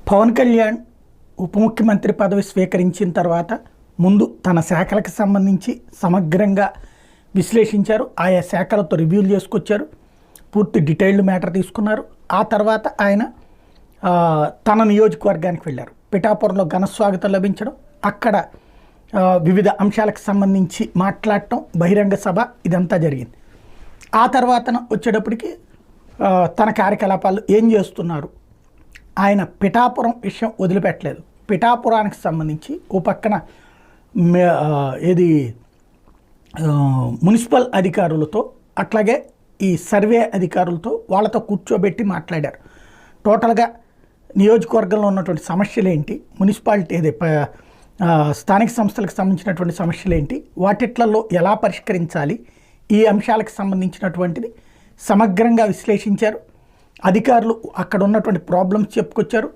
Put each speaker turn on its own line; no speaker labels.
పవన్ కళ్యాణ్ ఉప ముఖ్యమంత్రి పదవి స్వీకరించిన తర్వాత ముందు తన శాఖలకు సంబంధించి సమగ్రంగా విశ్లేషించారు. ఆయా శాఖలతో రివ్యూలు చేసుకొచ్చారు. పూర్తి డీటెయిల్డ్ మ్యాటర్ తీసుకున్నారు. ఆ తర్వాత ఆయన తన నియోజకవర్గానికి వెళ్ళారు. పిఠాపురంలో ఘనస్వాగతం లభించడం, అక్కడ వివిధ అంశాలకు సంబంధించి మాట్లాడటం, బహిరంగ సభ ఇదంతా జరిగింది. ఆ తర్వాత వచ్చేటప్పటికి తన కార్యకలాపాలు ఏం చేస్తున్నారు, ఆయన పిఠాపురం విషయం వదిలిపెట్టలేదు. పిఠాపురానికి సంబంధించి ఓ పక్కన ఏది మున్సిపల్ అధికారులతో అట్లాగే ఈ సర్వే అధికారులతో వాళ్ళతో కూర్చోబెట్టి మాట్లాడారు. టోటల్గా నియోజకవర్గంలో ఉన్నటువంటి సమస్యలు ఏంటి, మున్సిపాలిటీ ఏది స్థానిక సంస్థలకు సంబంధించినటువంటి సమస్యలు ఏంటి, వాటిట్లలో ఎలా పరిష్కరించాలి, ఈ అంశాలకు సంబంధించినటువంటిది సమగ్రంగా విశ్లేషించారు. అధికారులు అక్కడ ఉన్నటువంటి ప్రాబ్లమ్స్ చెప్పుకొచ్చారు.